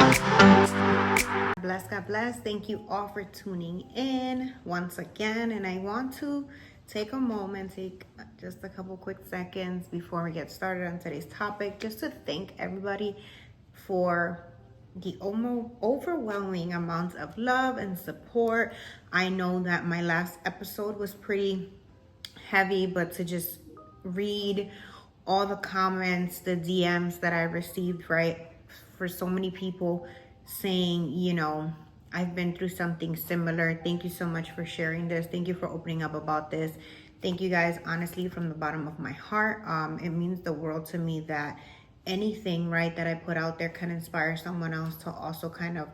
God bless. Thank you all for tuning in once again. And I want to take a moment, take just a couple quick seconds before we get started on today's topic, just to thank everybody for the overwhelming amounts of love and support. I know that my last episode was pretty heavy, but to just read all the comments, the DMs that I received, right, for so many people saying, I've been through something similar. Thank you so much for sharing this. Thank you for opening up about this. Thank you guys, honestly, from the bottom of my heart. It means the world to me that anything, right, that I put out there can inspire someone else to also kind of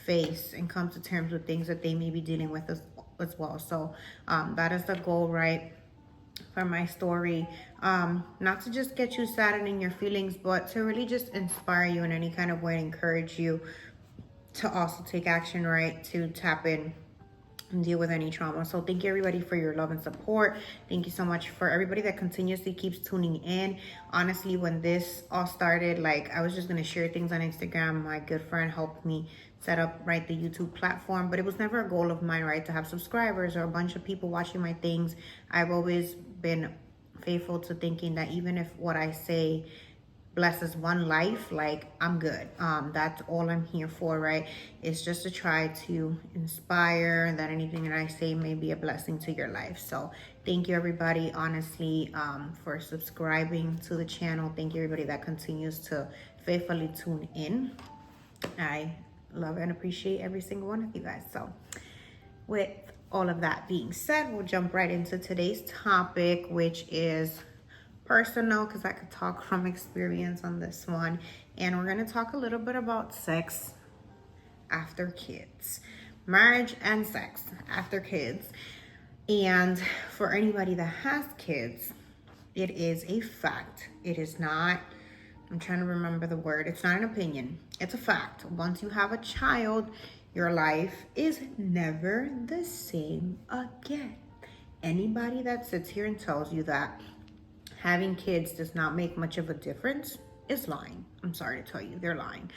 face and come to terms with things that they may be dealing with as well. So that is the goal, right, for my story. Not to just get you saddened in your feelings, but to really just inspire you in any kind of way, encourage you to also take action, right, to tap in and deal with any trauma. So thank you everybody for your love and support. Thank you so much for everybody that continuously keeps tuning in. Honestly, when this all started, like, I was just gonna share things on Instagram. My good friend helped me set up, right, the YouTube platform, but it was never a goal of mine, right, to have subscribers or a bunch of people watching my things. I've always been faithful to thinking that even if what I say blesses one life, like, I'm good. That's all I'm here for, right? It's just to try to inspire that anything that I say may be a blessing to your life. So thank you everybody, honestly, for subscribing to the channel. Thank you everybody that continues to faithfully tune in. I love and appreciate every single one of you guys. So with all of that being said, we'll jump right into today's topic, which is personal, because I could talk from experience on this one. And we're going to talk a little bit about sex after kids, marriage and sex after kids. And for anybody that has kids, it is a fact. It is not, I'm trying to remember the word, it's not an opinion, it's a fact. Once you have a child, your life is never the same again. Anybody that sits here and tells you that having kids does not make much of a difference is lying. I'm sorry to tell you, they're lying.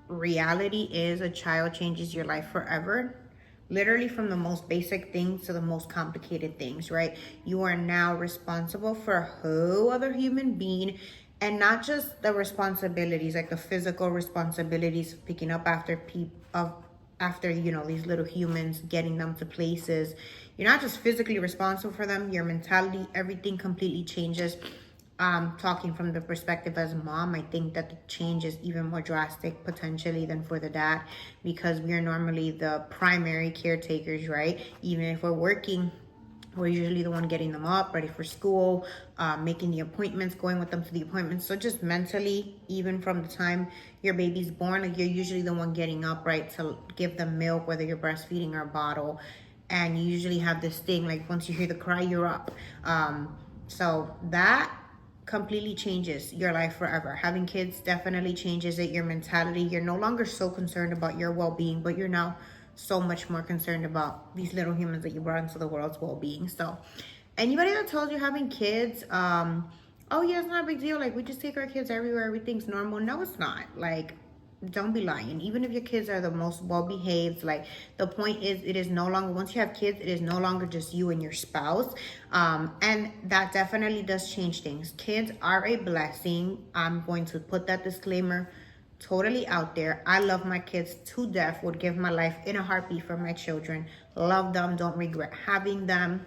Reality is a child changes your life forever. Literally, from the most basic things to the most complicated things, right? You are now responsible for a whole other human being, and not just the responsibilities, like the physical responsibilities, picking up after these little humans, getting them to places. You're not just physically responsible for them, your mentality, everything completely changes. Talking from the perspective as a mom, I think that the change is even more drastic potentially than for the dad, because we are normally the primary caretakers, right? Even if we're working, we're usually the one getting them up, ready for school, making the appointments, going with them to the appointments. So just mentally, even from the time your baby's born, like, you're usually the one getting up, right, to give them milk, whether you're breastfeeding or a bottle. And you usually have this thing, like, once you hear the cry, you're up. So that completely changes your life forever. Having kids definitely changes it, your mentality. You're no longer so concerned about your well-being, but you're now so much more concerned about these little humans that you brought into the world's well-being. So anybody that tells you having kids, oh yeah, it's not a big deal, like, we just take our kids everywhere, everything's normal. No, it's not. Like, don't be lying. Even if your kids are the most well-behaved, like, the point is, it is no longer, once you have kids, it is no longer just you and your spouse. And that definitely does change things. Kids are a blessing. I'm going to put that disclaimer totally out there. I love my kids to death, would give my life in a heartbeat for my children. Love them, don't regret having them.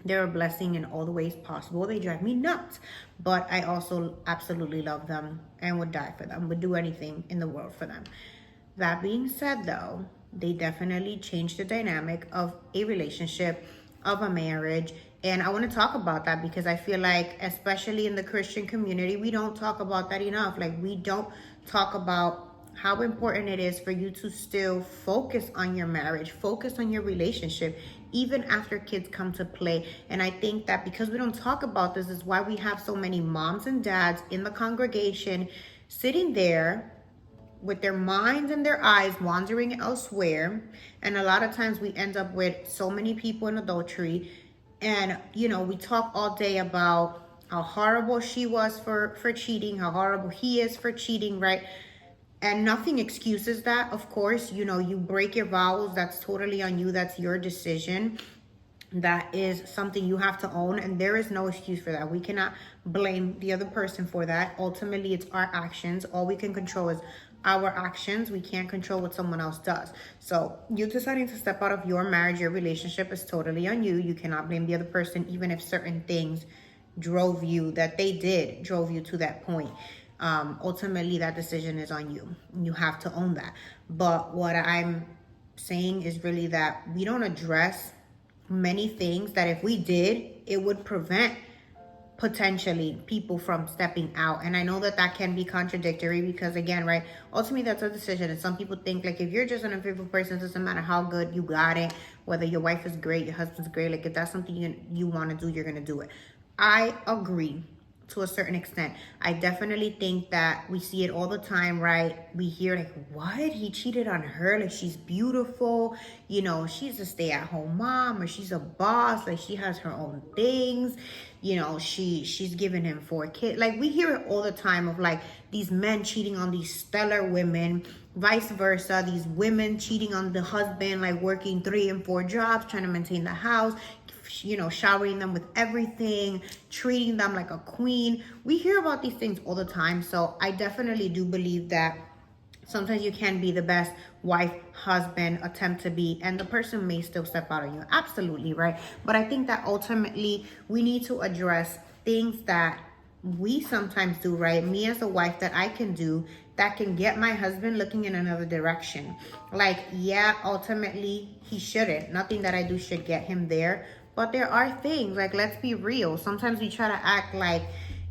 They're a blessing in all the ways possible. They drive me nuts, but I also absolutely love them and would die for them, would do anything in the world for them. That being said, though, they definitely change the dynamic of a relationship, of a marriage. And I want to talk about that because I feel like, especially in the Christian community, we don't talk about that enough. Like, we don't talk about how important it is for you to still focus on your marriage, focus on your relationship, even after kids come to play. And I think that because we don't talk about this is why we have so many moms and dads in the congregation sitting there with their minds and their eyes wandering elsewhere. And a lot of times we end up with so many people in adultery. And, we talk all day about how horrible she was for cheating, how horrible he is for cheating, right? And nothing excuses that. Of course, you know, you break your vows. That's totally on you. That's your decision. That is something you have to own, and there is no excuse for that. We cannot blame the other person for that. Ultimately, it's our actions. All we can control is our actions. We can't control what someone else does. So you deciding to step out of your marriage, your relationship, is totally on you. You cannot blame the other person, even if certain things drove you to that point. Ultimately, that decision is on you. You have to own that. But what I'm saying is really that we don't address many things that if we did, it would prevent potentially people from stepping out. And I know that that can be contradictory because, again, right, ultimately that's a decision. And some people think like if you're just an unfaithful person, it doesn't matter how good you got it, whether your wife is great, your husband's great, like if that's something you want to do, you're going to do it. I agree to a certain extent. I definitely think that we see it all the time, right? We hear like, what? He cheated on her? Like, she's beautiful. You know, she's a stay-at-home mom, or she's a boss. Like, she has her own things. You know, she's giving him 4 kids. Like, we hear it all the time of like these men cheating on these stellar women, vice versa. These women cheating on the husband, like working 3 and 4 jobs, trying to maintain the house, you know, showering them with everything, treating them like a queen. We hear about these things all the time. So I definitely do believe that sometimes you can be the best wife, husband, attempt to be, and the person may still step out on you. Absolutely, right? But I think that ultimately we need to address things that we sometimes do, right? Me as a wife, that I can do that can get my husband looking in another direction. Like, yeah, ultimately he shouldn't. Nothing that I do should get him there. But there are things, like, let's be real. Sometimes we try to act like,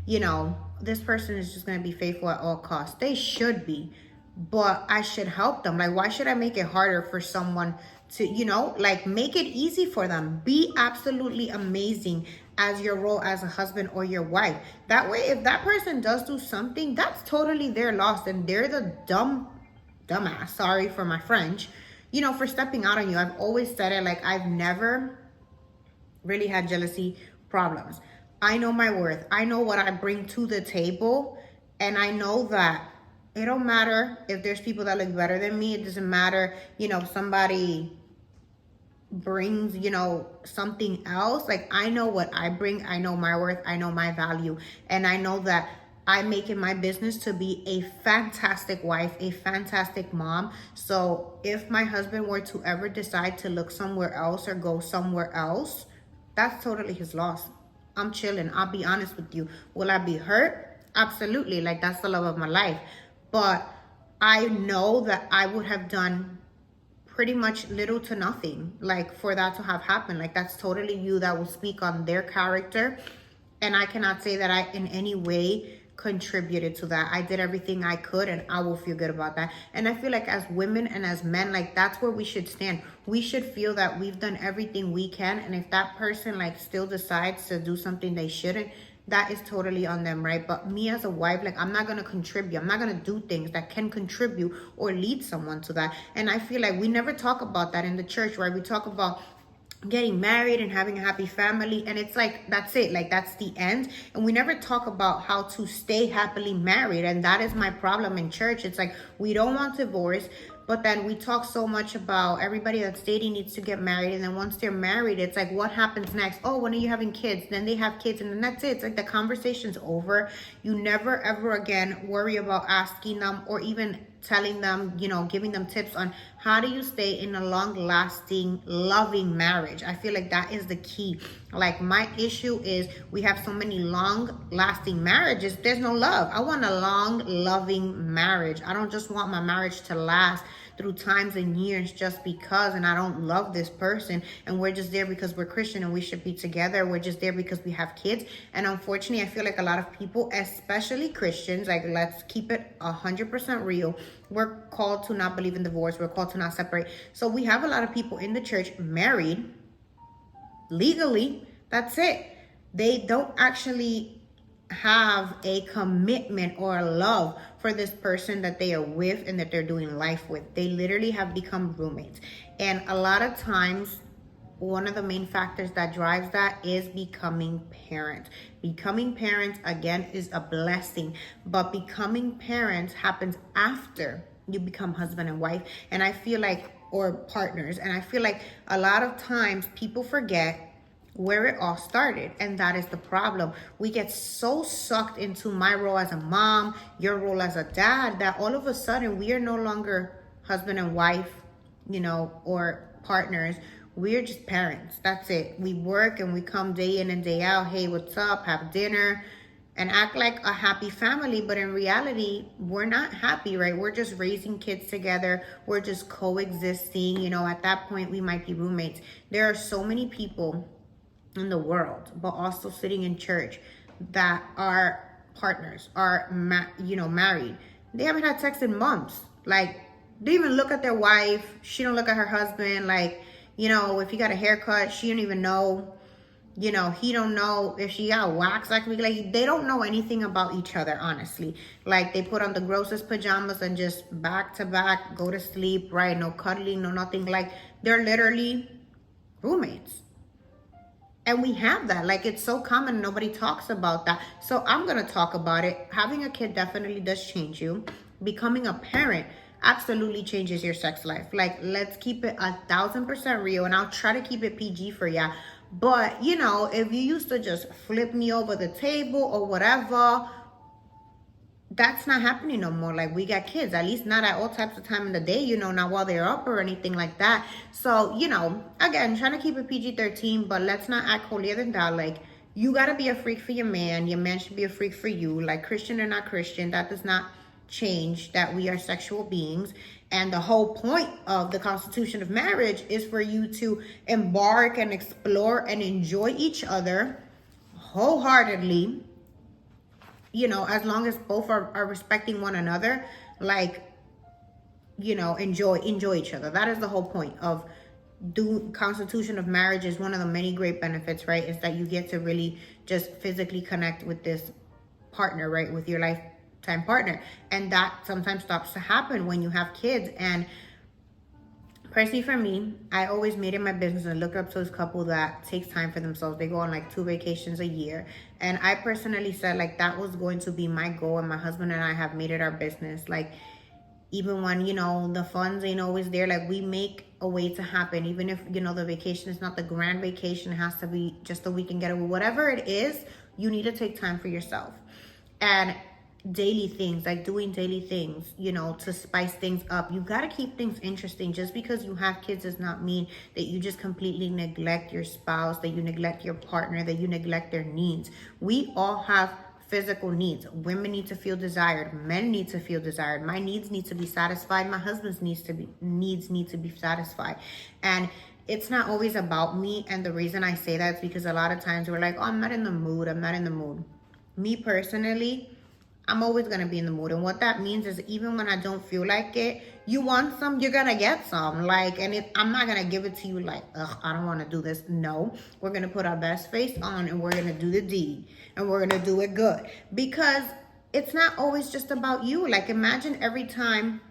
you know, this person is just going to be faithful at all costs. They should be. But I should help them. Like, why should I make it harder for someone to, you know, like, make it easy for them? Be absolutely amazing as your role as a husband or your wife. That way, if that person does do something, that's totally their loss. And they're the dumbass, sorry for my French, you know, for stepping out on you. I've always said it, like, I've never really had jealousy problems. I know my worth. I know what I bring to the table. And I know that it don't matter if there's people that look better than me. It doesn't matter, you know, if somebody brings, you know, something else. Like, I know what I bring. I know my worth. I know my value. And I know that I make it my business to be a fantastic wife, a fantastic mom. So if my husband were to ever decide to look somewhere else or go somewhere else, that's totally his loss. I'm chilling. I'll be honest with you. Will I be hurt? Absolutely. Like, that's the love of my life. But I know that I would have done pretty much little to nothing, like, for that to have happened. Like, that's totally you that will speak on their character. And I cannot say that I in any way contributed to that. I did everything I could, and I will feel good about that. And I feel like as women and as men, like, that's where we should stand. We should feel that we've done everything we can. And if that person, like, still decides to do something they shouldn't, that is totally on them, right? But me as a wife, like, I'm not going to contribute. I'm not going to do things that can contribute or lead someone to that. And I feel like we never talk about that in the church, right? We talk about getting married and having a happy family, and it's like, that's it, like, that's the end. And we never talk about how to stay happily married. And that is my problem in church. It's like, we don't want divorce, but then we talk so much about everybody that's dating needs to get married. And then once they're married, it's like, what happens next? Oh, when are you having kids? Then they have kids, and then that's it. It's like the conversation's over. You never ever again worry about asking them or even telling them, you know, giving them tips on how do you stay in a long-lasting, loving marriage. I feel like that is the key. Like, my issue is we have so many long-lasting marriages. There's no love. I want a long, loving marriage. I don't just want my marriage to last through times and years just because, and I don't love this person, and we're just there because we're Christian and we should be together. We're just there because we have kids. And unfortunately, I feel like a lot of people, especially Christians, like, let's keep it 100% real, we're called to not believe in divorce. We're called to not separate. So we have a lot of people in the church married legally. That's it. They don't actually have a commitment or a love for this person that they are with and that they're doing life with. They literally have become roommates. And a lot of times, one of the main factors that drives that is becoming parents. Becoming parents, again, is a blessing, but becoming parents happens after you become husband and wife. And I feel like, or partners, and I feel like a lot of times people forget where it all started, and that is the problem. We get so sucked into my role as a mom, your role as a dad, that all of a sudden we are no longer husband and wife, or partners. We're just parents. That's it. We work and we come day in and day out. Hey, what's up? Have dinner and act like a happy family. But in reality, we're not happy, right? We're just raising kids together. We're just coexisting. At that point, we might be roommates. There are so many people in the world, but also sitting in church, that are partners, are married. They haven't had sex in months. Like, they even look at their wife. She don't look at her husband. Like, if he got a haircut, she don't even know. He don't know if she got wax. Like they don't know anything about each other, honestly. Like, they put on the grossest pajamas and just back to back go to sleep, right? No cuddling, no nothing. Like, they're literally roommates. And we have that. Like, it's so common. Nobody talks about that. So I'm going to talk about it. Having a kid definitely does change you. Becoming a parent absolutely changes your sex life. Like, let's keep it 1,000% real. And I'll try to keep it PG for ya. But, if you used to just flip me over the table or whatever, that's not happening no more. Like, we got kids, at least not at all types of time in the day, not while they're up or anything like that. So, again, trying to keep it PG-13, but let's not act holier than thou. Like, you got to be a freak for your man should be a freak for you. Like, Christian or not Christian, that does not change that we are sexual beings. And the whole point of the constitution of marriage is for you to embark and explore and enjoy each other wholeheartedly, as long as both are respecting one another. Like, enjoy each other. That is the whole point of constitution of marriage. Is one of the many great benefits, right? Is that you get to really just physically connect with this partner, right? With your lifetime partner. And that sometimes stops to happen when you have kids. And personally, for me, I always made it my business and look up to this couple that takes time for themselves. They go on like 2 vacations a year. And I personally said, like, that was going to be my goal. And my husband and I have made it our business. Like, even when, the funds ain't always there, like, we make a way to happen. Even if, the vacation is not the grand vacation, it has to be just a weekend getaway. Whatever it is, you need to take time for yourself. And daily things, like doing daily things, to spice things up. You got to keep things interesting. Just because you have kids does not mean that you just completely neglect your spouse, that you neglect your partner, that you neglect their needs. We all have physical needs. Women need to feel desired. Men need to feel desired. My needs need to be satisfied. My husband's needs need to be satisfied. And it's not always about me. And the reason I say that is because a lot of times we're like, oh, I'm not in the mood. Me personally, I'm always going to be in the mood. And what that means is, even when I don't feel like it, you want some, you're going to get some. Like, and I'm not going to give it to you like, ugh, I don't want to do this. No, we're going to put our best face on and we're going to do the deed. And we're going to do it good. Because it's not always just about you. Like, imagine every time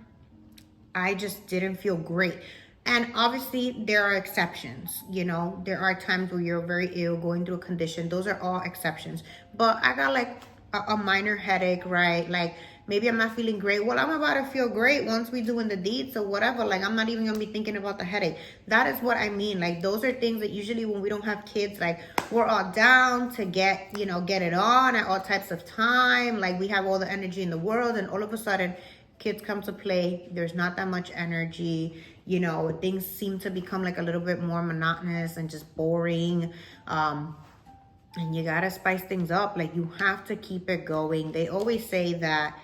I just didn't feel great. And obviously there are exceptions, there are times where you're very ill, going through a condition. Those are all exceptions. But I got like a minor headache, right? Like, maybe I'm not feeling great. Well, I'm about to feel great once we doing the deed. So whatever, like, I'm not even gonna be thinking about the headache. That is what I mean. Like, those are things that usually when we don't have kids, like, we're all down to get it on at all types of time. Like, we have all the energy in the world, and all of a sudden kids come to play. There's not that much energy. Things seem to become like a little bit more monotonous and just boring. And you gotta spice things up. Like, you have to keep it going. They always say that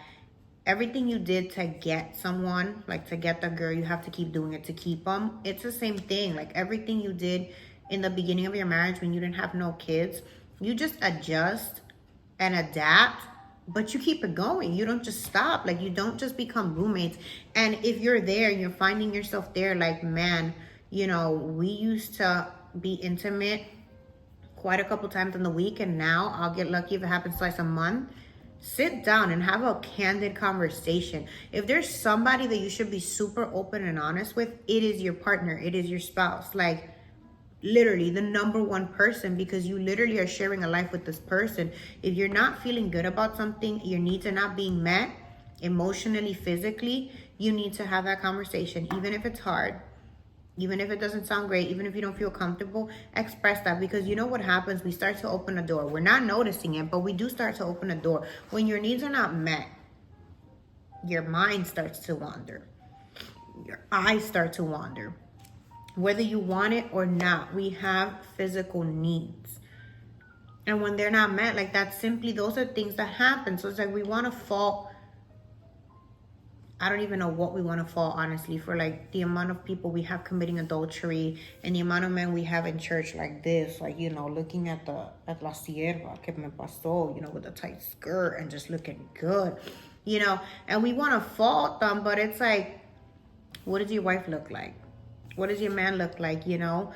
everything you did to get someone, like to get the girl, you have to keep doing it to keep them. It's the same thing. Like, everything you did in the beginning of your marriage when you didn't have no kids, you just adjust and adapt, but you keep it going. You don't just stop. Like, you don't just become roommates. And if you're there and you're finding yourself there, like, man, we used to be intimate quite a couple times in the week, and now I'll get lucky if it happens twice a month. Sit down and have a candid conversation. If there's somebody that you should be super open and honest with, it is your partner. It is your spouse. Like, literally the number one person, because you literally are sharing a life with this person. If you're not feeling good about something, your needs are not being met, emotionally, physically, you need to have that conversation, even if it's hard, even if it doesn't sound great, even if you don't feel comfortable. Express that, because you know what happens? We start to open a door. We're not noticing it, but we do start to open a door. When your needs are not met, your mind starts to wander. Your eyes start to wander. Whether you want it or not, we have physical needs. And when they're not met, like that, simply, those are things that happen. So it's like we want to fall. I don't even know what we want to fall, honestly, for like the amount of people we have committing adultery and the amount of men we have in church like this, like, you know, looking at la sierva que me pasó, you know, with a tight skirt and just looking good, you know, and we want to fault them, but it's like, what does your wife look like? What does your man look like, you know?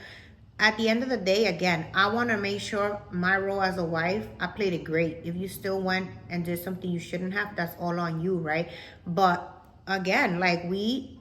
At the end of the day, again, I want to make sure my role as a wife, I played it great. If you still went and did something you shouldn't have, that's all on you, right? But again, like, we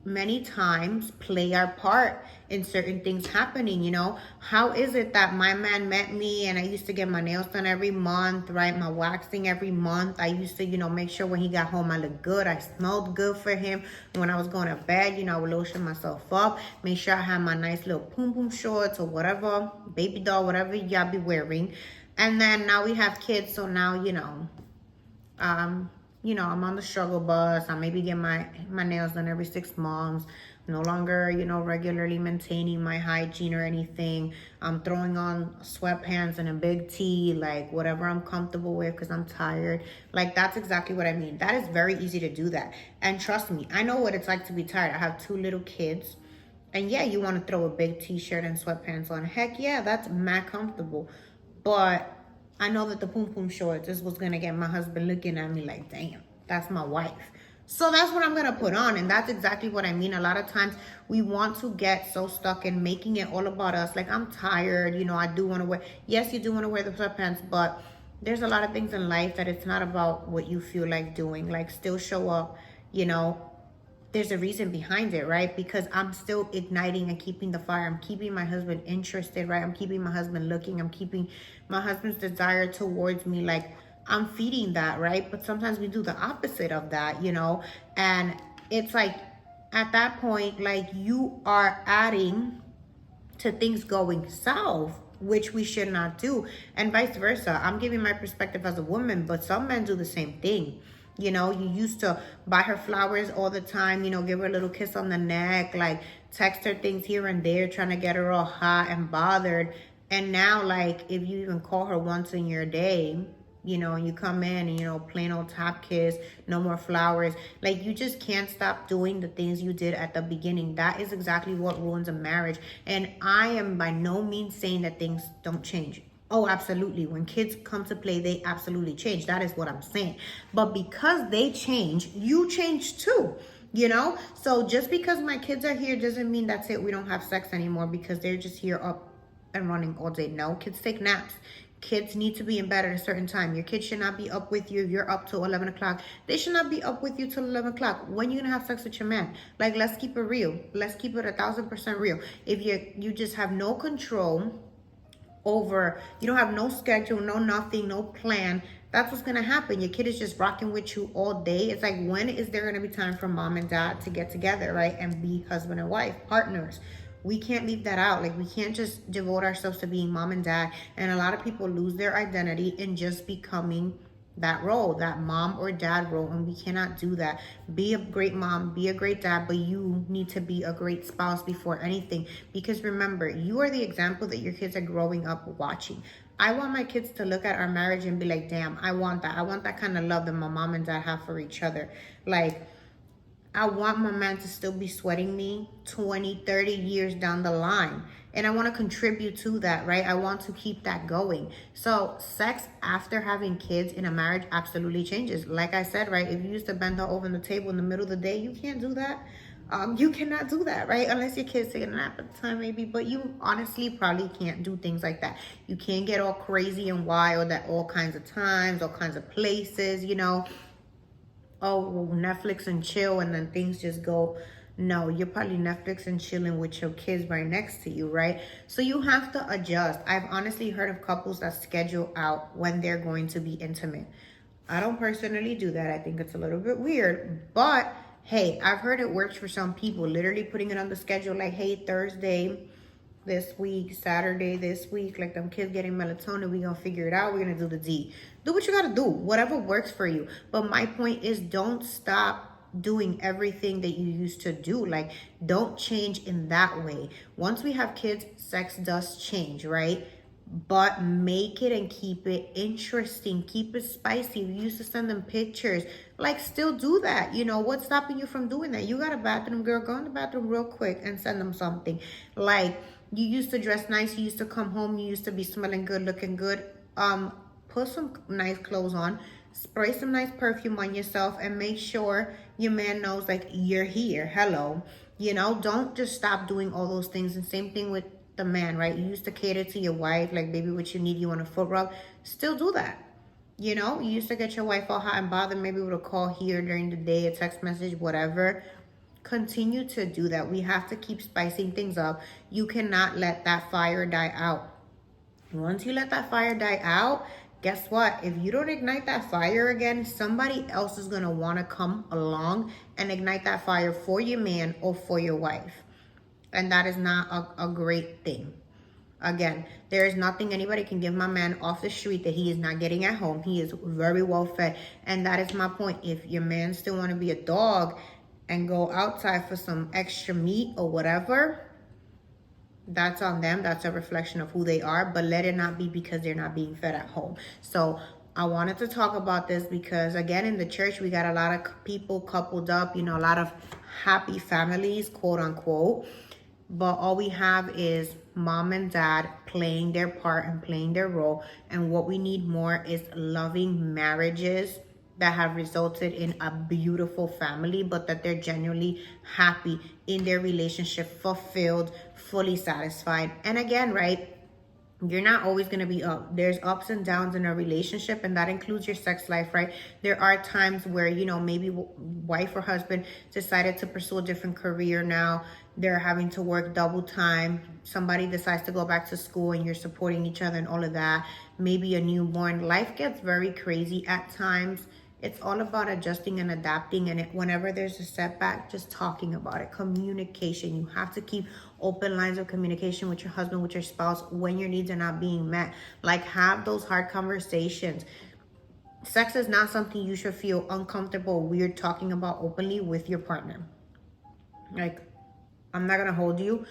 many times play our part in certain things happening, you know. How is it that my man met me and I used to get my nails done every month, right? My waxing every month. I used to, you know, make sure when he got home I looked good. I smelled good for him. When I was going to bed, you know, I would lotion myself up, make sure I had my nice little poom poom shorts or whatever, baby doll, whatever y'all be wearing. And then now we have kids, so now, I'm on the struggle bus. I maybe get my nails done every 6 months. No longer, regularly maintaining my hygiene or anything. I'm throwing on sweatpants and a big tee, like whatever I'm comfortable with because I'm tired. Like, that's exactly what I mean. That is very easy to do that. And trust me, I know what it's like to be tired. I have 2 little kids. And yeah, you want to throw a big t-shirt and sweatpants on. Heck yeah, that's mad comfortable. But I know that the poom poom shorts is what's going to get my husband looking at me like, damn, that's my wife. So that's what I'm going to put on. And that's exactly what I mean. A lot of times we want to get so stuck in making it all about us. Like, I'm tired. I do want to wear. Yes, you do want to wear the sweatpants, but there's a lot of things in life that it's not about what you feel like doing. Like, still show up, there's a reason behind it, right? Because I'm still igniting and keeping the fire. I'm keeping my husband interested, right? I'm keeping my husband looking. I'm keeping my husband's desire towards me. Like, I'm feeding that, right? But sometimes we do the opposite of that, and it's like, at that point, like, you are adding to things going south, which we should not do, and vice versa. I'm giving my perspective as a woman, but some men do the same thing. You used to buy her flowers all the time, give her a little kiss on the neck, like text her things here and there, trying to get her all hot and bothered. And now, like, if you even call her once in your day, and you come in and, plain old tap kiss, no more flowers. Like, you just can't stop doing the things you did at the beginning. That is exactly what ruins a marriage. And I am by no means saying that things don't change. Oh, absolutely. When kids come to play, they absolutely change. That is what I'm saying. But because they change, you change too. So just because my kids are here doesn't mean that's it. We don't have sex anymore because they're just here up and running all day. No, kids take naps. Kids need to be in bed at a certain time. Your kids should not be up with you if you're up till 11 o'clock. They should not be up with you till 11 o'clock. When you going to have sex with your man? Like, let's keep it real. Let's keep it 1,000% real. If you just have no control over, you don't have no schedule, no nothing, no plan, that's what's going to happen. Your kid is just rocking with you all day. It's like, when is there going to be time for mom and dad to get together, right? And be husband and wife, partners. We can't leave that out. Like, we can't just devote ourselves to being mom and dad. And a lot of people lose their identity in just becoming that role, that mom or dad role. And we cannot do that. Be a great mom, be a great dad, but you need to be a great spouse before anything. Because remember, you are the example that your kids are growing up watching. I want my kids to look at our marriage and be like, damn, I want that. I want that kind of love that my mom and dad have for each other. Like, I want my man to still be sweating me 20, 30 years down the line. And I want to contribute to that, right? I want to keep that going. So sex after having kids in a marriage absolutely changes. Like I said, right? If you used to bend over the table in the middle of the day, you can't do that. You cannot do that, right? Unless your kid's taking a nap at the time, maybe. But you honestly probably can't do things like that. You can't get all crazy and wild at all kinds of times, all kinds of places, oh, Netflix and chill, and then things just go. No, you're probably Netflix and chilling with your kids right next to you, right? So you have to adjust. I've honestly heard of couples that schedule out when they're going to be intimate. I don't personally do that. I think it's a little bit weird, but hey, I've heard it works for some people. Literally putting it on the schedule, like, hey, Thursday this week, Saturday this week, like them kids getting melatonin, we gonna figure it out. We're gonna do the D. Do what you gotta do, whatever works for you. But my point is, don't stop doing everything that you used to do. Like, don't change in that way. Once we have kids, sex does change, right? But make it and keep it interesting, keep it spicy. We used to send them pictures, like, still do that. You know, what's stopping you from doing that? You got a bathroom, girl, go in the bathroom real quick and send them something. Like, you used to dress nice, you used to come home, you used to be smelling good, looking good. Put some nice clothes on, spray some nice perfume on yourself, and make sure your man knows, like, you're here. Hello. You know, don't just stop doing all those things. And same thing with the man, right? You used to cater to your wife, like, baby, what you need, you want a foot rub, still do that. You know, you used to get your wife all hot and bothered, maybe with a call here during the day, a text message, whatever. Continue to do that. We have to keep spicing things up. You cannot let that fire die out. Once you let that fire die out, guess what? If you don't ignite that fire again, somebody else is going to want to come along and ignite that fire for your man or for your wife. And that is not a great thing. Again, there is nothing anybody can give my man off the street that he is not getting at home. He is very well fed. And that is my point. If your man still want to be a dog and go outside for some extra meat or whatever, that's on them. That's a reflection of who they are. But let it not be because they're not being fed at home. So I wanted to talk about this because, again, in the church, we got a lot of people coupled up, you know, a lot of happy families, quote unquote. But all we have is mom and dad playing their part and playing their role. And what we need more is loving marriages that have resulted in a beautiful family, but that they're genuinely happy in their relationship, fulfilled, fully satisfied. And again, right, you're not always going to be up. There's ups and downs in a relationship, and that includes your sex life, right? There are times where, you know, maybe wife or husband decided to pursue a different career now. They're having to work double time. Somebody decides to go back to school and you're supporting each other and all of that. Maybe a newborn. Life gets very crazy at times. It's all about adjusting and adapting. And whenever there's a setback, just talking about it. Communication. You have to keep open lines of communication with your husband, with your spouse, when your needs are not being met. Like, have those hard conversations. Sex is not something you should feel uncomfortable, weird talking about openly with your partner. Like, I'm not going to hold you.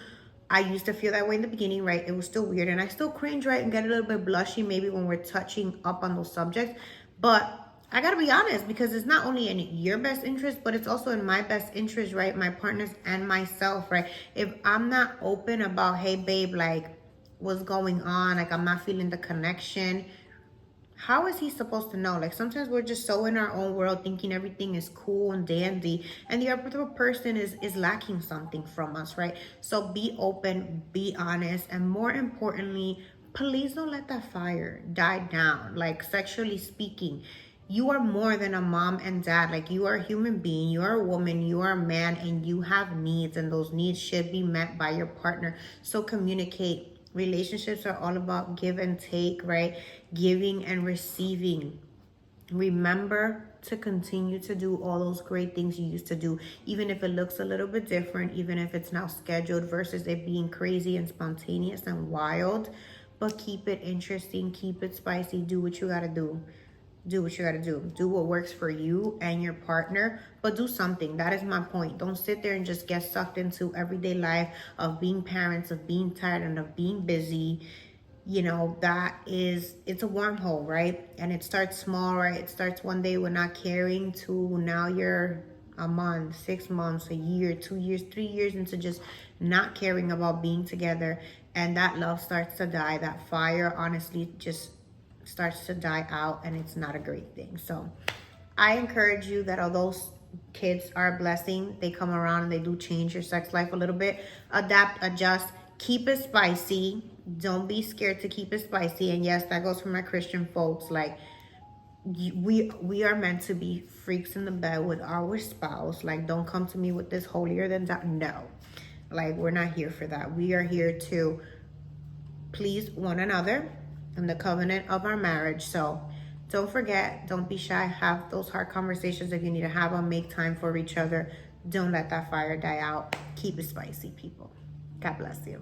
I used to feel that way in the beginning, right? It was still weird. And I still cringe, right? And get a little bit blushy maybe when we're touching up on those subjects. But I gotta be honest, because it's not only in your best interest, but it's also in my best interest, right? My partners and myself, right? If I'm not open about, hey, babe, like, what's going on? Like, I'm not feeling the connection. How is he supposed to know? Like, sometimes we're just so in our own world thinking everything is cool and dandy, and the other person is lacking something from us, right? So be open, be honest, and more importantly, please don't let that fire die down. Like, sexually speaking, you are more than a mom and dad. Like, you are a human being, you are a woman, you are a man, and you have needs, and those needs should be met by your partner. So communicate. Relationships are all about give and take, right? Giving and receiving. Remember to continue to do all those great things you used to do, even if it looks a little bit different, even if it's now scheduled versus it being crazy and spontaneous and wild. But keep it interesting, keep it spicy, do what you gotta do. Do what you gotta do. Do what works for you and your partner, but do something. That is my point. Don't sit there and just get sucked into everyday life of being parents, of being tired, and of being busy. You know, it's a wormhole, right? And it starts small, right? It starts one day with not caring to now you're a month, 6 months, a year, 2 years, 3 years into just not caring about being together. And that love starts to die. That fire, honestly, just starts to die out, and it's not a great thing. So I encourage you that although kids are a blessing, they come around and they do change your sex life a little bit. Adapt, adjust, keep it spicy. Don't be scared to keep it spicy. And yes, that goes for my Christian folks. Like, we are meant to be freaks in the bed with our spouse. Like, don't come to me with this holier than that. No, like, we're not here for that. We are here to please one another in the covenant of our marriage. So don't forget, don't be shy. Have those hard conversations if you need to have them. Make time for each other. Don't let that fire die out. Keep it spicy, people. God bless you.